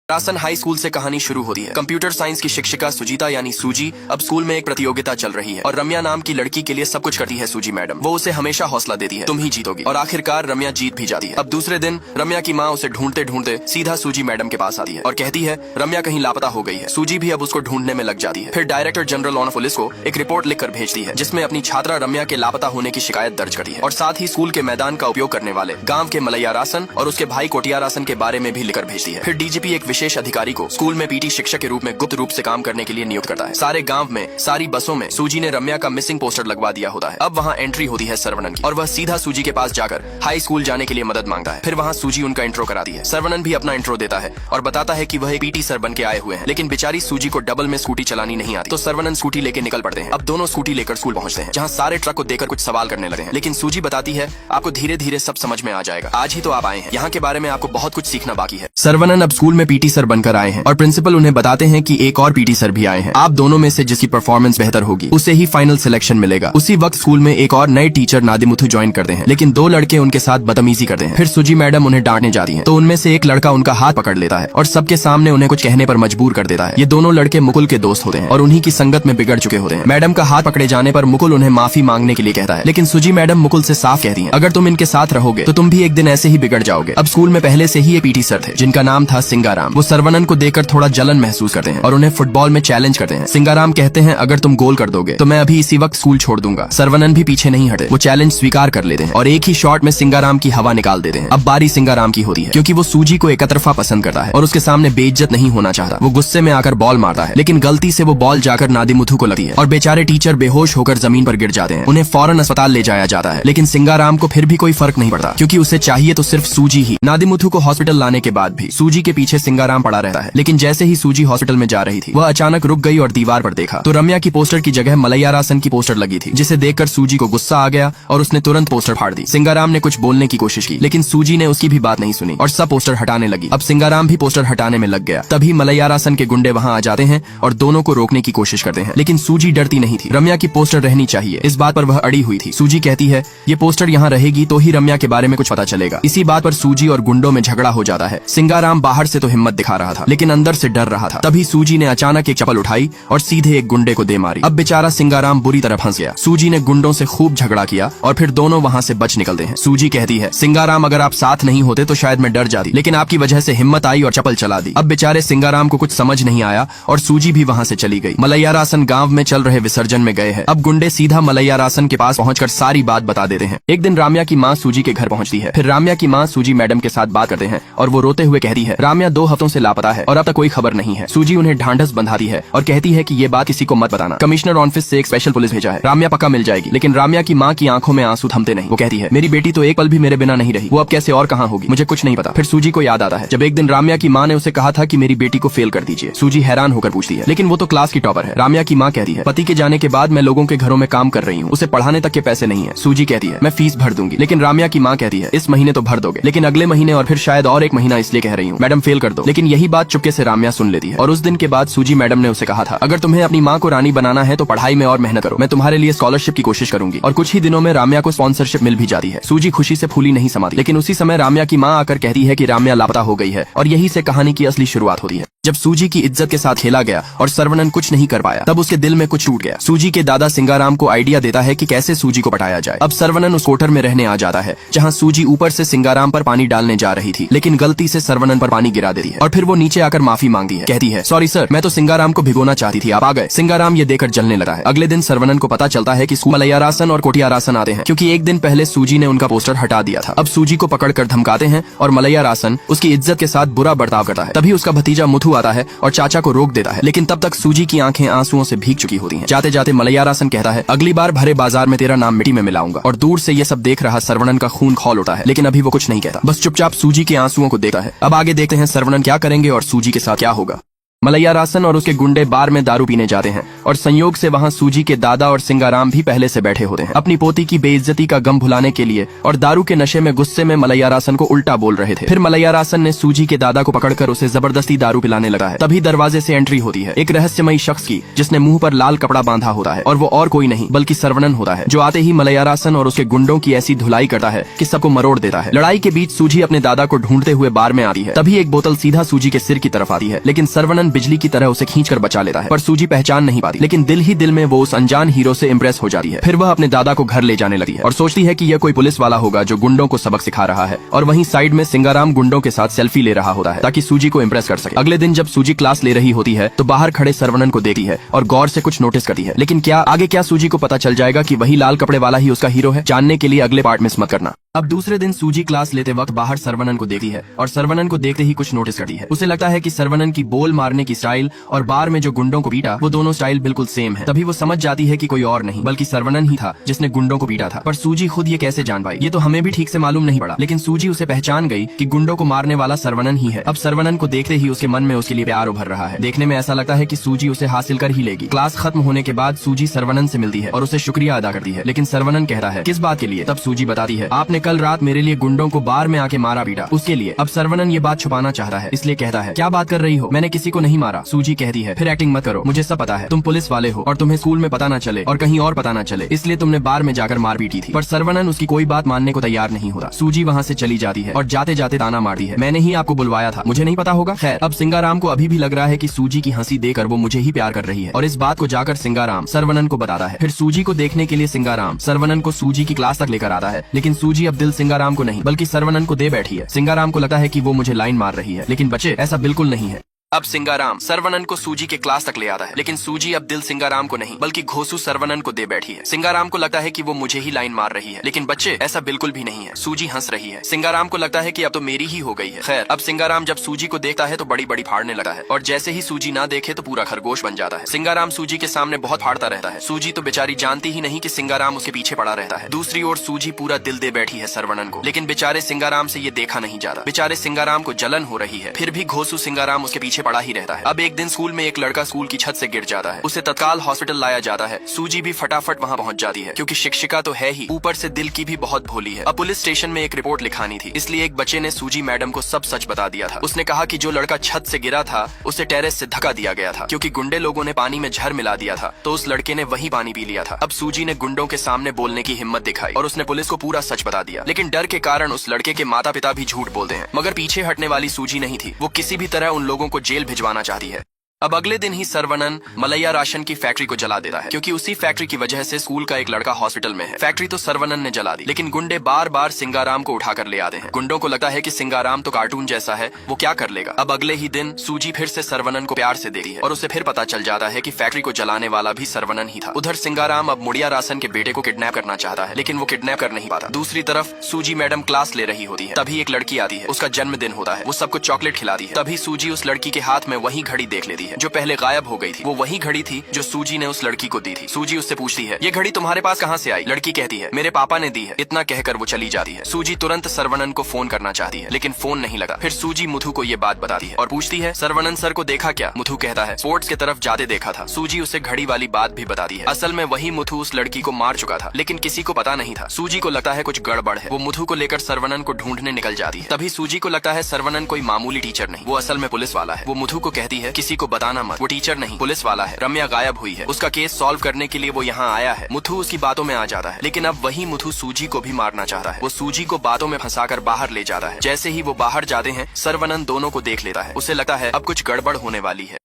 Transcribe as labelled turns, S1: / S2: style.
S1: रासन high school से कहानी शुरू होती है। कंप्यूटर साइंस की शिक्षिका सुजीता यानी सूजी अब स्कूल में एक प्रतियोगिता चल रही है और रम्या नाम की लड़की के लिए सब कुछ करती है सूजी मैडम। वो उसे हमेशा हौसला देती है, तुम ही जीतोगी, और आखिरकार रम्या जीत भी जाती है। अब दूसरे दिन रम्या की माँ उसे ढूंढते ढूंढते सीधा सूजी मैडम के पास आती है और कहती है रम्या कहीं लापता हो गई है। सूजी भी अब उसको ढूंढने में लग जाती है। फिर डायरेक्टर जनरल ऑफ पुलिस को एक रिपोर्ट लिखकर भेजती है जिसमें अपनी छात्रा रम्या के लापता होने की शिकायत दर्ज करती है और साथ ही स्कूल के मैदान का उपयोग करने वाले गाँव के मलैया रासन और उसके भाई कोटिया रासन के बारे में भी लिखकर भेजती है। फिर डीजीपी एक विशेष अधिकारी को स्कूल में पीटी शिक्षक के रूप में गुप्त रूप से काम करने के लिए नियुक्त करता है। सारे गांव में सारी बसों में सूजी ने रम्या का मिसिंग पोस्टर लगवा दिया होता है। अब वहाँ एंट्री होती है सर्वनन की और वह सीधा सूजी के पास जाकर हाई स्कूल जाने के लिए मदद मांगता है। फिर वहाँ सूजी उनका इंट्रो कराती है। सर्वनन भी अपना इंट्रो देता है और बताता है कि वह पीटी सर बन के आए हुए हैं, लेकिन बेचारी सूजी को डबल में स्कूटी चलानी नहीं आती। तो सर्वनन स्कूटी लेके निकल पड़ते हैं। अब दोनों स्कूटी लेकर स्कूल पहुंचते हैं जहाँ सारे ट्रक को देखकर कुछ सवाल करने लगे हैं, लेकिन सूजी बताती है आपको धीरे धीरे सब समझ में आ जाएगा, आज ही तो आप आए हैं, यहाँ के बारे में आपको बहुत कुछ सीखना बाकी है। सर्वनन अब स्कूल में पीटी सर बनकर आए हैं और प्रिंसिपल उन्हें बताते हैं कि एक और पीटी सर भी आए हैं। आप दोनों में से जिसकी परफॉर्मेंस बेहतर होगी उसे ही फाइनल सिलेक्शन मिलेगा। उसी वक्त स्कूल में एक और नए टीचर नादिमुथु ज्वाइन करते हैं, लेकिन दो लड़के उनके साथ बदतमीजी करते हैं। फिर सूजी मैडम उन्हें डांटने जाती हैं, तो उनमें से एक लड़का उनका हाथ पकड़ लेता है और सबके सामने उन्हें कुछ कहने पर मजबूर कर देता है। ये दोनों लड़के मुकुल के दोस्त होते हैं और उन्हीं की संगत में बिगड़ चुके होते हैं। मैडम का हाथ पकड़े जाने पर मुकुल उन्हें माफी मांगने के लिए कहता है, लेकिन सूजी मैडम मुकुल से साफ कहती है अगर तुम इनके साथ रहोगे तो तुम भी एक दिन ऐसे ही बिगड़ जाओगे। अब स्कूल में पहले से ही ये पीटी सर थे जिनका नाम था सिंगाराम। वो सर्वनन को देखकर थोड़ा जलन महसूस करते हैं और उन्हें फुटबॉल में चैलेंज करते हैं। सिंगाराम कहते हैं अगर तुम गोल कर दोगे तो मैं अभी इसी वक्त स्कूल छोड़ दूंगा। सर्वनन भी पीछे नहीं हटे, वो चैलेंज स्वीकार कर लेते हैं और एक ही शॉट में सिंगाराम की हवा निकाल देते हैं। अब बारी सिंगाराम की होती है क्योंकि वो सूजी को एकतरफा पसंद करता है और उसके सामने बेइज्जत नहीं होना चाहता। वो गुस्से में आकर बॉल मारता है, लेकिन गलती से वो बॉल जाकर नादिमुथु को लगती है और बेचारे टीचर बेहोश होकर जमीन पर गिर जाते हैं। उन्हें फौरन अस्पताल ले जाया जाता है, लेकिन सिंगाराम को फिर भी कोई फर्क नहीं पड़ता क्योंकि उसे चाहिए तो सिर्फ सूजी ही। नादिमुथु को हॉस्पिटल लाने के बाद भी सूजी के पीछे सिंगाराम पड़ा रहता है, लेकिन जैसे ही सूजी हॉस्पिटल में जा रही थी वह अचानक रुक गई और दीवार पर देखा तो रम्या की पोस्टर की जगह मलैया रासन की पोस्टर लगी थी, जिसे देखकर सूजी को गुस्सा आ गया और उसने तुरंत पोस्टर फाड़ दी। सिंगाराम ने कुछ बोलने की कोशिश की, लेकिन सूजी ने उसकी भी बात नहीं सुनी और सब पोस्टर हटाने लगी। अब सिंगाराम भी पोस्टर हटाने में लग गया। तभी मलैया रासन के गुंडे वहाँ आ जाते हैं और दोनों को रोकने की कोशिश करते हैं, लेकिन सूजी डरती नहीं थी। रम्या की पोस्टर रहनी चाहिए, इस बात पर वह अड़ी हुई थी। सूजी कहती है ये पोस्टर यहाँ रहेगी तो ही रम्या के बारे में कुछ पता चलेगा। इसी बात पर सूजी और गुंडों में झगड़ा हो जाता है। सिंगाराम बाहर से तो हिम्मत दिखा रहा था, लेकिन अंदर से डर रहा था। तभी सूजी ने अचानक एक चप्पल उठाई और सीधे एक गुंडे को दे मारी। अब बेचारा सिंगाराम बुरी तरह फंस गया। सूजी ने गुंडों से खूब झगड़ा किया और फिर दोनों वहाँ से बच निकलते हैं। सूजी कहती है सिंगाराम अगर आप साथ नहीं होते तो शायद मैं डर जाती, लेकिन आपकी वजह से हिम्मत आई और चप्पल चला दी। अब बेचारे सिंगाराम को कुछ समझ नहीं आया और सूजी भी वहाँ से चली गई। मलैया रासन गाँव में चल रहे विसर्जन में गए हैं। अब गुंडे सीधा मलैया रासन के पास पहुंचकर सारी बात बता देते हैं। एक दिन राम्या की माँ सूजी के घर पहुंचती है। फिर राम्या की माँ सूजी मैडम के साथ बात करते हैं और वो रोते हुए कहती है राम्या 2 हफ्तों से लापता है और अब तक कोई खबर नहीं है। सूजी उन्हें ढांढस बंधाती है और कहती है कि ये बात किसी को मत बताना, कमिश्नर ऑफिस से एक स्पेशल पुलिस भेजा है, राम्या पक्का मिल जाएगी। लेकिन राम्या की माँ की आंखों में आंसू थमते नहीं। वो कहती है मेरी बेटी तो एक पल भी मेरे बिना नहीं रही, वो अब कैसे और कहाँ होगी, मुझे कुछ नहीं पता। फिर सूजी को याद आता है जब एक दिन राम्या की माँ ने उसे कहा था कि मेरी बेटी को फेल कर दीजिए। सूजी हैरान होकर पूछती है लेकिन वो तो क्लास की टॉपर है। राम्या की माँ कहती है पति के जाने के बाद मैं लोगों के घरों में काम कर रही हूँ, उसे पढ़ाने तक के पैसे नहीं है। सूजी कहती है मैं फीस भर दूंगी, लेकिन राम्या की माँ कहती है इस महीने तो भर दोगे, लेकिन अगले महीने और फिर शायद और एक महीना इसलिए कह रही हूँ, मैडम फेल कर दो। लेकिन यही बात चुपके से राम्या सुन लेती है और उस दिन के बाद सूजी मैडम ने उसे कहा था अगर तुम्हें अपनी माँ को रानी बनाना है तो पढ़ाई में और मेहनत करो, मैं तुम्हारे लिए स्कॉलरशिप की कोशिश करूंगी। और कुछ ही दिनों में राम्या को स्पॉन्सरशिप मिल भी जाती है। सूजी खुशी से फूली नहीं समाती, लेकिन उसी समय राम्या की माँ आकर कहती है कि राम्या लापता हो गई है और यही से कहानी की असली शुरुआत होती है। जब सूजी की इज्जत के साथ खेला गया और सर्वनन कुछ नहीं कर पाया तब उसके दिल में कुछ टूट गया। सूजी के दादा सिंगाराम को आइडिया देता है कि कैसे सूजी को पटाया जाए। अब सर्वनन उस कोठर में रहने आ जाता है जहां सूजी ऊपर से सिंगाराम पर पानी डालने जा रही थी, लेकिन गलती से सर्वनन पर पानी गिरा देती है और फिर वो नीचे आकर माफी मांगती है। कहती है सॉरी सर, मैं तो सिंगाराम को भिगोना चाहती थी, आप आ गए। सिंगाराम ये देखकर जलने लगा है। अगले दिन सर्वनन को पता चलता है कि मलैया रासन और कोटिया रासन आते हैं क्योंकि एक दिन पहले सूजी ने उनका पोस्टर हटा दिया था। अब सूजी को पकड़कर धमकाते हैं और मलैया रासन उसकी इज्जत के साथ बुरा बर्ताव करता है। तभी उसका भतीजा मुथु आता है और चाचा को रोक देता है, लेकिन तब तक सूजी की आंखें आंसुओं से भीग चुकी होती हैं। जाते जाते मलैया रासन कहता है अगली बार भरे बाजार में तेरा नाम मिट्टी में मिलाऊंगा। और दूर से ये सब देख रहा सर्वनन का खून खौल उठा है, लेकिन अभी वो कुछ नहीं कहता, बस चुपचाप सूजी के आंसुओं को देखता है। अब आगे देखते हैं सर्वनन क्या करेंगे और सूजी के साथ क्या होगा। मलैयारासन और उसके गुंडे बार में दारू पीने जाते हैं और संयोग से वहाँ सूजी के दादा और सिंगाराम भी पहले से बैठे होते हैं। अपनी पोती की बेइज्जती का गम भुलाने के लिए और दारू के नशे में गुस्से में मलैयारासन को उल्टा बोल रहे थे। फिर मलैयारासन ने सूजी के दादा को पकड़कर उसे जबरदस्ती दारू पिलाने लगा है। तभी दरवाजे से एंट्री होती है एक रहस्यमयी शख्स की, जिसने मुंह पर लाल कपड़ा बांधा होता है और वो और कोई नहीं बल्कि सरवनन होता है, जो आते ही मलैयारासन और उसके गुंडों की ऐसी धुलाई करता है कि सबको मरोड़ देता है। लड़ाई के बीच सूजी अपने दादा को ढूंढते हुए बार में आती है। तभी एक बोतल सीधा सूजी के सिर की तरफ आती है, लेकिन सरवनन बिजली की तरह उसे खींचकर बचा लेता है। पर सूजी पहचान नहीं पाती, लेकिन दिल ही दिल में वो उस अनजान हीरो से इम्प्रेस हो जाती है। फिर वह अपने दादा को घर ले जाने लगती है और सोचती है कि यह कोई पुलिस वाला होगा जो गुंडों को सबक सिखा रहा है। और वहीं साइड में सिंगाराम गुंडों के साथ सेल्फी ले रहा होता है ताकि सूजी को इम्प्रेस कर सके। अगले दिन जब सूजी क्लास ले रही होती है तो बाहर खड़े सरवनन को देखती है और गौर से कुछ नोटिस करती है। लेकिन क्या सूजी को पता चल जाएगा कि वही लाल कपड़े वाला ही उसका हीरो है? जानने के लिए अगले पार्ट मिस मत करना। अब दूसरे दिन सूजी क्लास लेते वक्त बाहर सरवनन को देखती है और सरवनन को देखते ही कुछ नोटिस करती है। उसे लगता है कि सरवनन की बोल मारने की स्टाइल और बार में जो गुंडों को पीटा वो दोनों स्टाइल बिल्कुल सेम है। तभी वो समझ जाती है कि कोई और नहीं बल्कि सरवनन ही था जिसने गुंडों को पीटा था। पर सूजी खुद ये कैसे जान पाई, ये तो हमें भी ठीक से मालूम नहीं पड़ा। लेकिन सूजी उसे पहचान गई कि गुंडों को मारने वाला सरवनन ही है। अब सरवनन को देखते ही उसके मन में उसके लिए प्यार उभर रहा है। देखने में ऐसा लगता है कि सूजी उसे हासिल कर ही लेगी। क्लास खत्म होने के बाद सूजी सरवनन से मिलती है और उसे शुक्रिया अदा करती है। लेकिन सरवनन कहता है किस बात के लिए? तब सूजी बताती है आपने कल रात मेरे लिए गुंडों को बार में आके मारा पीटा, उसके लिए। अब सरवनन ये बात छुपाना चाहता है, इसलिए कहता है क्या बात कर रही हो, मैंने किसी को नहीं मारा। सूजी कहती है फिर एक्टिंग मत करो, मुझे सब पता है, तुम पुलिस वाले हो और तुम्हें स्कूल में पता ना चले और कहीं और पता ना चले, इसलिए तुमने बार में जाकर मार पीटी थी। पर सरवनन उसकी कोई बात मानने को तैयार नहीं होता। सूजी वहाँ से चली जाती है और जाते जाते ताना मारती है मैंने ही आपको बुलवाया था, मुझे नहीं पता होगा। खैर अब सिंगाराम को अभी भी लग रहा है कि सूजी की हंसी देकर वो मुझे ही प्यार कर रही है और इस बात को जाकर सिंगाराम सरवनन को बताता है। फिर सूजी को देखने के लिए सिंगाराम सरवनन को सूजी की क्लास तक लेकर आता है। लेकिन सूजी अब दिल सिंगाराम को नहीं बल्कि सरवनन को दे बैठी है। सिंगाराम को लगता है कि वो मुझे लाइन मार रही है, लेकिन बच्चे ऐसा बिल्कुल नहीं है। अब सिंगाराम सरवनन को सूजी के क्लास तक ले आता है, लेकिन सूजी अब दिल सिंगाराम को नहीं बल्कि घोसू सरवनन को दे बैठी है। सिंगाराम को लगता है कि वो मुझे ही लाइन मार रही है, लेकिन बच्चे ऐसा बिल्कुल भी नहीं है। सूजी हंस रही है। सिंगाराम को लगता है कि अब तो मेरी ही हो गई है। खैर अब सिंगाराम जब सूजी को देखता है तो बड़ी बड़ी फाड़ने लगा है और जैसे ही सूजी ना देखे तो पूरा खरगोश बन जाता है। सिंगाराम सूजी के सामने बहुत फाड़ता रहता है। सूजी तो बेचारी जानती ही नहीं कि सिंगाराम उसके पीछे पड़ा रहता है। दूसरी ओर सूजी पूरा दिल दे बैठी है सरवनन को, लेकिन बेचारे सिंगाराम से ये देखा नहीं जाता। बेचारे सिंगाराम को जलन हो रही है, फिर भी घोसू सिंगाराम उसके पीछे पड़ा ही रहता है। अब एक दिन स्कूल में एक लड़का स्कूल की छत से गिर जाता है। उसे तत्काल हॉस्पिटल लाया जाता है। सूजी भी फटाफट वहाँ पहुँच जाती है क्योंकि शिक्षिका तो है ही, ऊपर से दिल की भी बहुत भोली है। अब पुलिस स्टेशन में एक रिपोर्ट लिखानी थी, इसलिए एक बच्चे ने सूजी मैडम को सब सच बता दिया था। उसने कहा कि जो लड़का छत से गिरा था उसे टेरेस से धक्का दिया गया था क्योंकि गुंडे लोगों ने पानी में जहर मिला दिया था, तो उस लड़के ने वही पानी पी लिया था। अब सूजी ने गुंडों के सामने बोलने की हिम्मत दिखाई और उसने पुलिस को पूरा सच बता दिया। लेकिन डर के कारण उस लड़के के माता पिता भी झूठ बोलते हैं, मगर पीछे हटने वाली सूजी नहीं थी। वो किसी भी तरह उन लोगों को जेल भिजवाना चाहती है। अब अगले दिन ही सरवनन मलैयारासन की फैक्ट्री को जला देता है क्योंकि उसी फैक्ट्री की वजह से स्कूल का एक लड़का हॉस्पिटल में है। फैक्ट्री तो सरवनन ने जला दी, लेकिन गुंडे बार बार सिंगाराम को उठाकर ले आते हैं। गुंडों को लगता है कि सिंगाराम तो कार्टून जैसा है, वो क्या कर लेगा। अब अगले ही दिन सूजी फिर से सरवनन को प्यार से देखती है और उसे फिर पता चल जाता है कि फैक्ट्री को जलाने वाला भी सरवनन ही था। उधर सिंगाराम अब मुड़ियारासन के बेटे को किडनैप करना चाहता है, लेकिन वो किडनैप कर नहीं पाता। दूसरी तरफ सूजी मैडम क्लास ले रही होती है, तभी एक लड़की आती है। उसका जन्मदिन होता है, वो सबको चॉकलेट खिलाती है। तभी सूजी उस लड़की के हाथ में वही घड़ी देख लेती है जो पहले गायब हो गई थी। वो वही घड़ी थी जो सूजी ने उस लड़की को दी थी। सूजी उससे पूछती है ये घड़ी तुम्हारे पास कहाँ से आई? लड़की कहती है मेरे पापा ने दी है। इतना कहकर वो चली जाती है। सूजी तुरंत सरवनन को फोन करना चाहती है, लेकिन फोन नहीं लगा। फिर सूजी मुथु को ये बात बताती है और पूछती है सरवनन सर को देखा क्या? मुथु कहता है स्पोर्ट्स की तरफ जाते देखा था। सूजी उसे घड़ी वाली बात भी बताती है। असल में वही मुथु उस लड़की को मार चुका था, लेकिन किसी को पता नहीं था। सूजी को लगता है कुछ गड़बड़ है। वो मुथु को लेकर सरवनन को ढूंढने निकल जाती है। तभी सूजी को लगता है सरवनन कोई मामूली टीचर नहीं, वो असल में पुलिस वाला है। वो मुथु को कहती है किसी को बताना मत, वो टीचर नहीं पुलिस वाला है। रम्या गायब हुई है, उसका केस सॉल्व करने के लिए वो यहाँ आया है। मुथु उसकी बातों में आ जाता है, लेकिन अब वही मुथु सूजी को भी मारना चाहता है। वो सूजी को बातों में फंसाकर बाहर ले जाता है। जैसे ही वो बाहर जाते हैं सरवनन दोनों को देख लेता है। उसे लगता है अब कुछ गड़बड़ होने वाली है।